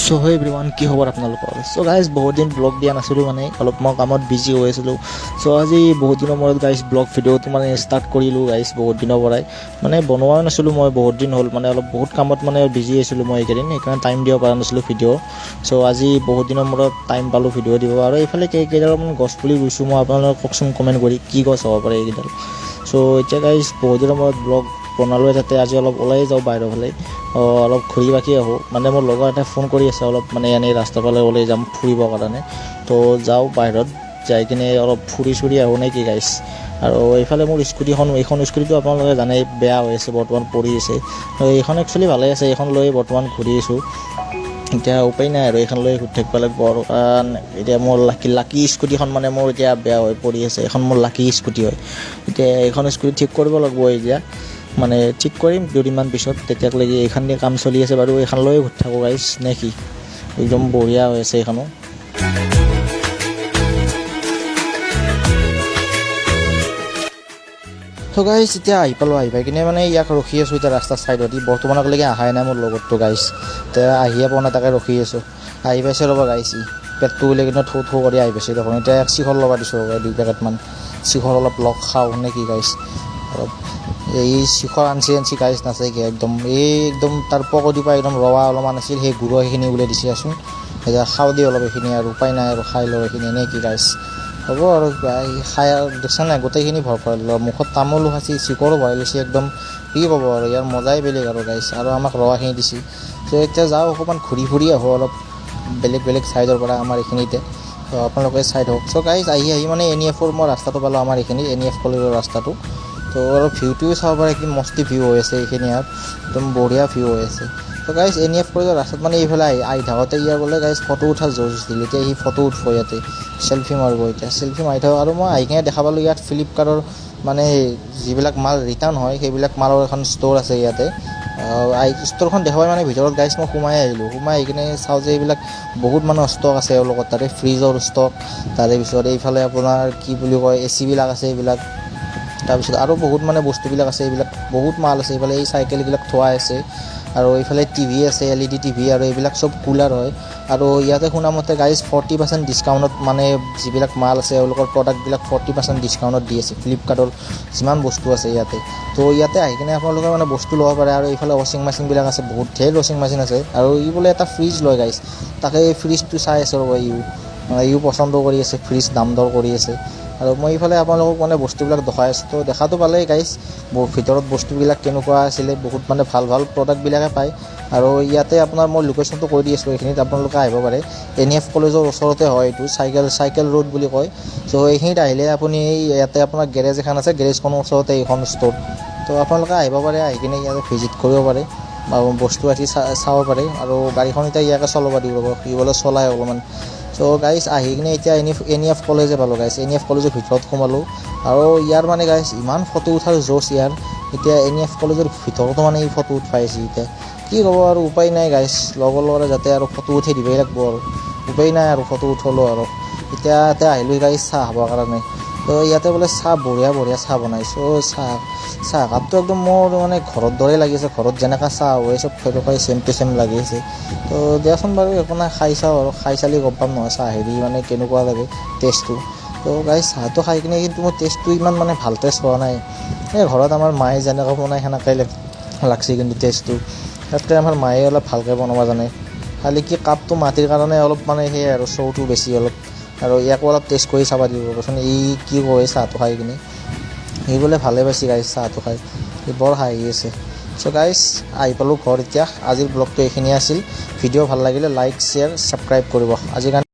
So hey everyone, কি খবৰ আপোনালোকৰ? চ' গাইজ বহুত দিন ব্লগ দিয়া নাছিলোঁ, মানে অলপ মই কামত বিজি হৈ আছিলোঁ। চ' আজি বহুত দিনৰ মূৰত গাইজ ব্লগ ভিডিঅ'টো মানে ষ্টাৰ্ট কৰিলোঁ গাইজ, বহুত দিনৰ পৰাই মানে বনোৱা নাছিলোঁ মই বহুত দিন হ'ল, মানে অলপ বহুত কামত মানে বিজি আছিলোঁ মই এইকেইদিন, সেইকাৰণে টাইম দিব পৰা নাছিলোঁ ভিডিঅ'। চ' আজি বহুত দিনৰ মূৰত টাইম পালোঁ ভিডিঅ' দিব। আৰু এইফালে কেইডালমান গছ পুলি ৰুইছোঁ মই, আপোনালোকক কওকচোন কমেণ্ট কৰি কি গছ হ'ব পাৰে এইকেইডাল। চ' এতিয়া গাইজ বহুত দিনৰ মূৰত ব্লগ বনালোঁ, তাতে আজি অলপ ওলাই যাওঁ বাহিৰৰ ফালে, অলপ ঘূৰি বাকি আহোঁ। মানে মোৰ লগৰ এটাই ফোন কৰি আছে অলপ, মানে এনেই ৰাস্তাৰ ফালে ওলাই যাম ফুৰিবৰ কাৰণে। তো যাওঁ বাহিৰত, যাই কিনে অলপ ফুৰি চুৰি আহোঁ নে কি গাইছ। আৰু এইফালে মোৰ এইখন স্কুটিটো আপোনালোকে জানেই বেয়া হৈ আছে, বৰ্তমান পৰি আছে। এইখন একচুৱেলি ভালে আছে, এইখন লৈ বৰ্তমান ঘূৰি আছোঁ। এতিয়া উপায় নাই আৰু এইখন লৈ ঘূৰি থাকিব লাগিব আৰু, কাৰণ এতিয়া মোৰ লাকি স্কুটিখন মানে মোৰ এতিয়া বেয়া হৈ পৰি আছে। এইখন মোৰ লাকি স্কুটি হয়। এতিয়া এইখন স্কুটি ঠিক কৰিব লাগিব এতিয়া, মানে ঠিক কৰিম দুদিনমান পিছত, তেতিয়ালৈকে এইখন দিয়ে কাম চলি আছে বাৰু। এইখন লৈ ঘূৰি থাকোঁ গাইছ নে কি, একদম বঢ়িয়া হৈ আছে এইখনো। তো গাইছ এতিয়া আহি পাই কিনে মানে ইয়াক ৰখি আছোঁ এতিয়া ৰাস্তাৰ ছাইডত। বৰ্তমানলৈকে অহাই নাই মোৰ লগতটো গাইছ, এতিয়া আহিয়ে পোৱা নাই, তাকে ৰখি আছোঁ। আহি পাইছে ৰ'বা গাইছ, পেটটো উলিয়াই কিনে থৌ কৰি আহি পাইছে দেখোন। এতিয়া এক চিখৰ ল'বা দিছোঁ ৰ'বা, 2 পেকেটমান চিখৰ অলপ লগ খাওঁ নে কি গাইছ। অলপ এই চিখৰ আনছি গাইছ নাচাইকে একদম, একদম তাৰ পকতিৰ পৰা একদম ৰৱা অলপমান আছিল, সেই গুড়া সেইখিনি উলিয়াই দিছেচোন। এতিয়া খাওঁ দি অলপ এইখিনি, আৰু উপায় নাই আৰু খাই লওঁ এইখিনি নে কি গাইছ। হ'ব আৰু খাই আৰু দেখছা নাই গোটেইখিনি ভৰ ভৰাই লওঁ, মুখত তামোলো খাইছি, চিখৰো ভৰাই লৈছে একদম। কি ক'ব আৰু, ইয়াৰ মজাই বেলেগ আৰু গাইছ। আৰু আমাক ৰৱাখিনি দিছে। ত' এতিয়া যাওঁ অকণমান ঘূৰি আহোঁ অলপ বেলেগ ছাইডৰ পৰা আমাৰ এইখিনিতে। ত' আপোনালোকে চাই থাকক। চ' গাইছ আহি মানে NEF-ৰ মই ৰাস্তাটো পালোঁ, আমাৰ এইখিনি NEF কলেজৰ ৰাস্তাটো। তো অলপ ভিউটোও চাব পাৰে, কি মস্তি ভিউ হৈ আছে এইখিনি, আৰু একদম বঢ়িয়া ভিউ হৈ আছে। তো গাইছ NEF কলেজৰ ৰাস্তাত মানে এইফালে আহি থাকোঁতে ইয়াৰ বোলে গাইছ ফটো উঠাৰ জ'চ দিলে। এতিয়া সি ফটো উঠিব ইয়াতে, চেল্ফি মাৰিব এতিয়া, চেল্ফি মাৰি থাকক। আৰু মই আহি কিনে দেখা পালোঁ ইয়াত ফ্লিপকাৰ্টৰ মানে যিবিলাক মাল ৰিটাৰ্ণ হয়, সেইবিলাক মালৰ এখন ষ্ট'ৰ আছে ইয়াতে। ষ্ট'ৰখন দেখা পাই মানে ভিতৰত গাইছ মই সোমাই আহিলোঁ। সোমাই আহি কিনে চাওঁ যে এইবিলাক বহুত মানুহৰ ষ্টক আছে এওঁলোকৰ তাতে, ফ্ৰিজৰ ষ্টক, তাৰে পিছত এইফালে আপোনাৰ কি বুলি কয় AC বিলাক আছে এইবিলাক, তাৰপিছত আৰু বহুত মানে বস্তুবিলাক আছে, এইবিলাক বহুত মাল আছে। এইফালে এই চাইকেলবিলাক থোৱা আছে, আৰু এইফালে টিভি আছে, LED টিভি, আৰু এইবিলাক চব কুলাৰ হয়। আৰু ইয়াতে শুনামতে গাইজ 40% ডিছকাউণ্টত, মানে যিবিলাক মাল আছে এওঁলোকৰ প্ৰডাক্টবিলাক 40% ডিছকাউণ্টত দি আছে, ফ্লিপকাৰ্টৰ যিমান বস্তু আছে ইয়াতে। তো ইয়াতে আহি কিনে আপোনালোকে মানে বস্তু ল'ব পাৰে। আৰু এইফালে ৱাশ্বিং মেচিনবিলাক আছে, বহুত ঢেৰ ৱাশ্বিং মেচিন আছে। আৰু ই বোলে এটা ফ্ৰিজ লয় গাইজ, তাকে এই ফ্ৰিজটো চাই আছে ৰ'ব। ইও পচন্দ কৰি আছে, ফ্ৰিজ দাম দৰ কৰি আছে। আৰু মই এইফালে আপোনালোকক মানে বস্তুবিলাক দেখাই আছোঁ। তো দেখাটো পালেই গাইজ, ভিতৰত বস্তুবিলাক কেনেকুৱা আছিলে, বহুত মানে ভাল প্ৰডাক্টবিলাকে পায়। আৰু ইয়াতে আপোনাৰ মই লোকেশ্যনটো কৈ দি আছোঁ, এইখিনিত আপোনালোকে আহিব পাৰে। NEF কলেজৰ ওচৰতে হয় এইটো, চাইকেল ৰোড বুলি কয়। চ' এইখিনিত আহিলে আপুনি ইয়াতে আপোনাৰ গেৰেজ এখন আছে, গেৰেজখনৰ ওচৰতে এইখন ষ্ট'ৰ। তো আপোনালোকে আহিব পাৰে, আহি কিনে ইয়াতে ভিজিট কৰিব পাৰে, আৰু বস্তু আদি চাব পাৰে। আৰু গাড়ীখন এতিয়া ইয়াকে চলাব দিব ৰ'ব, সি বোলে চলাই অলপমান। চ' গাইজ আহি কিনে এতিয়া NEF কলেজে পালোঁ গাইজ, NEF কলেজৰ ভিতৰত সোমালোঁ। আৰু ইয়াৰ মানে গাইজ ইমান ফটো উঠাৰ জ'চ ইয়াৰ। এতিয়া NEF কলেজৰ ভিতৰতো মানে এই ফটো উঠাইছে। এতিয়া কি ক'ব আৰু, উপায় নাই গাইজ, লগৰ ল'ৰা যাতে আৰু ফটো উঠাই দিবই লাগিব আৰু, উপায় নাই আৰু ফটো উঠালোঁ আৰু। এতিয়া আহিলোঁ গাইজ চাহ খাবৰ কাৰণে। তো ইয়াতে বোলে চাহ বঢ়িয়া চাহ বনাইছোঁ। চাহ কাপটো একদম মোৰ মানে ঘৰৰ দৰে লাগিছে, ঘৰত যেনেকৈ চাহ হয় চব তেনেকুৱাই ছেম টু ছেম লাগি আছে। তো দিয়াচোন বাৰু একো নাই, খাই চাওঁ আৰু, খাই চালি গম পাম নহয় চাহ হেৰি মানে কেনেকুৱা লাগে টেষ্টটো। তো গাইজ চাহটো খাই কিনে কিন্তু মোৰ টেষ্টটো ইমান মানে ভাল টেষ্ট হোৱা নাই। এই ঘৰত আমাৰ মায়ে যেনেকৈ বনায় সেনেকৈ লাগছে কিন্তু টেষ্টটো। তাতকৈ আমাৰ মায়ে অলপ ভালকৈ বনাব জানে। খালি কি কাপটো মাটিৰ কাৰণে অলপ মানে সেয়াই আৰু, চৌটো বেছি অলপ। আৰু ইয়াকো অলপ টেষ্ট কৰি চাব দিব ৰ'বচোন, কি কয় চাহটো খাই কিনে। সি বোলে ভালে পাইছে গাইজ চাহটো খাই, সি বৰ হাঁহি আছে। চ' গাইজ আহি পালোঁ ঘৰ এতিয়া। আজিৰ ব্লগটো এইখিনিয়ে আছিল। ভিডিঅ' ভাল লাগিলে লাইক, শ্বেয়াৰ, ছাবস্ক্ৰাইব কৰিব। আজিৰ কাৰণে